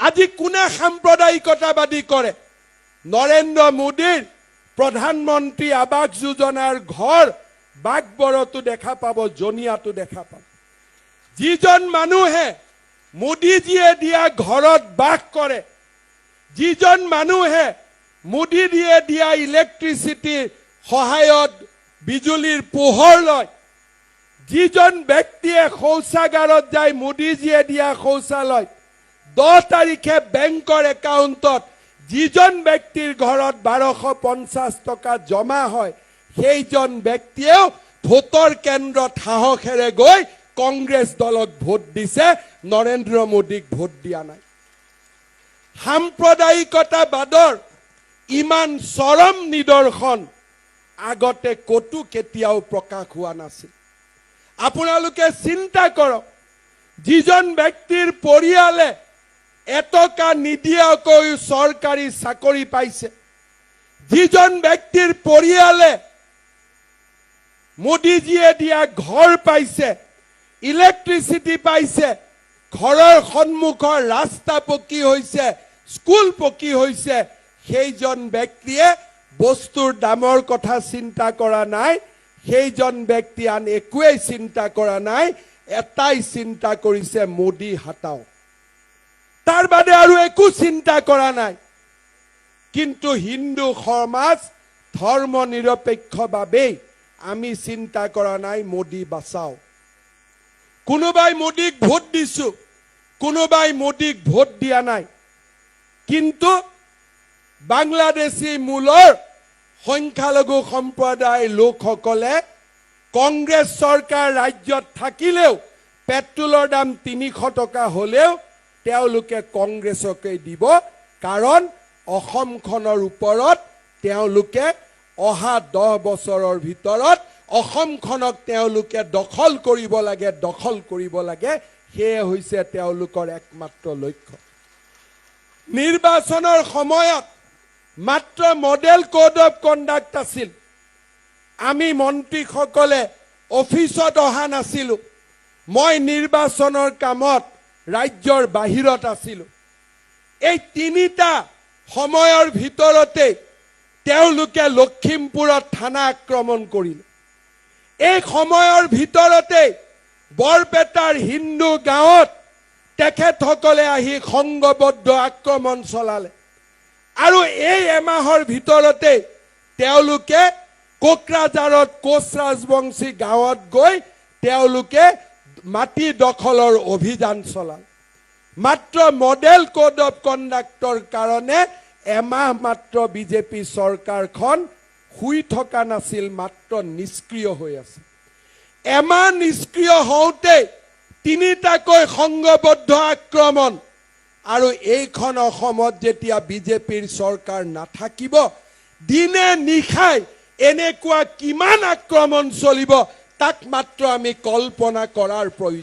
আজি কোনে সাম্প্ৰদায়িকতাবাদী কৰে? নৰেন্দ্ৰ মোদীৰ প্ৰধানমন্ত্ৰী আৱাস যোজনাৰ ঘৰ বাগবৰতো দেখা পাব, জনিয়াতো দেখা পাব। যিজন মানুহে মোদীজীয়ে দিয়া ঘৰত বাস কৰে, যিজন মানুহে মোদীজীয়ে দিয়া ইলেক্ট্ৰিচিটিৰ সহায়ত বিজুলীৰ পোহৰ লয়, যিজন ব্যক্তিয়ে শৌচাগাৰত যায় মোদীজীয়ে দিয়া শৌচালয়, 10 তাৰিখে বেংকৰ একাউণ্টত যিজন ব্যক্তিৰ ঘৰত 1250 টকা জমা হয়, সেইজন ব্যক্তিয়েও ভোটৰ কেন্দ্ৰত সাহসেৰে গৈ কংগ্ৰেছ দলক ভোট দিছে, নৰেন্দ্ৰ মোদীক ভোট দিয়া নাই। সাম্প্ৰদায়িকতাবাদৰ ইমান চৰম নিদৰ্শন আগতে কতো কেতিয়াও প্ৰকাশ হোৱা নাছিল। আপোনালোকে চিন্তা কৰক, যিজন ব্যক্তিৰ পৰিয়ালে এটকা নিদিয়াকৈ চৰকাৰী চাকৰি পাইছে, যিজন ব্যক্তিৰ পৰিয়ালে মোদীজীয়ে দিয়া ঘৰ পাইছে, ইলেক্ট্ৰিচিটি পাইছে, ঘৰৰ সন্মুখৰ ৰাস্তা পকী হৈছে, স্কুল পকী হৈছে, সেইজন ব্যক্তিয়ে বস্তুৰ দামৰ কথা চিন্তা কৰা নাই। সেইজন ব্যক্তি আন একোৱেই চিন্তা কৰা নাই, এটাই চিন্তা কৰিছে মোদী হাটাও, তাৰ বাদে আৰু একো চিন্তা কৰা নাই। কিন্তু হিন্দু সমাজ ধৰ্ম নিৰপেক্ষভাৱেই আমি চিন্তা কৰা নাই মোদী বাঁচাও। কোনোবাই মোদীক ভোট দিছো, কোনোবাই মোদীক ভোট দিয়া নাই। কিন্তু বাংলাদেশী মূলৰ সংখ্যালঘু সম্প্ৰদায়ৰ লোকসকলে কংগ্ৰেছ চৰকাৰ ৰাজ্যত থাকিলেও পেট্ৰলৰ দাম 300 টকা হ'লেও তেওঁলোকে কংগ্ৰেছকে দিব, কাৰণ অসমখনৰ ওপৰত তেওঁলোকে অহা 10 বছৰৰ ভিতৰত অসমখনক তেওঁলোকে দখল কৰিব লাগে, সেয়ে হৈছে তেওঁলোকৰ একমাত্ৰ লক্ষ্য। নিৰ্বাচনৰ সময়ত মাত্ৰ মডেল কোড অফ কণ্ডাক্ট আছিল। আমি মন্ত্ৰীসকলে অফিচত অহা নাছিলো, মই নিৰ্বাচনৰ কামত ৰাজ্যৰ বাহিৰত আছিলো। এই 3টা সময়ৰ ভিতৰতে তেওঁলোকে লখিমপুৰত থানা আক্ৰমণ কৰিলে। এই সময়ৰ ভিতৰতে বৰপেটাৰ হিন্দু গাঁৱত তেখেতসকলে আহি সংঘবদ্ধ আক্ৰমণ চলালে। আৰু এই এমাহৰ ভিতৰতে তেওঁলোকে কোকৰাঝাৰত কোচ ৰাজবংশী গাঁৱত গৈ তেওঁলোকে মাটি দখলৰ অভিযান চলালে। মাত্ৰ মডেল কোড অফ কণ্ডাক্টৰ কাৰণে এমাহ মাত্ৰ বিজেপি চৰকাৰখন শুই থকা নাছিল, মাত্ৰ নিষ্ক্ৰিয় হৈ আছে। এমাহ নিষ্ক্ৰিয় হওঁতে 3টাকৈ সংঘবদ্ধ আক্ৰমণ, আৰু এইখন অসমত যেতিয়া বিজেপিৰ চৰকাৰ নাথাকিব, দিনে নিশাই এনেকুৱা কিমান আক্ৰমণ চলিব তাক মাত্ৰ আমি কল্পনা কৰাৰ প্ৰয়োজন।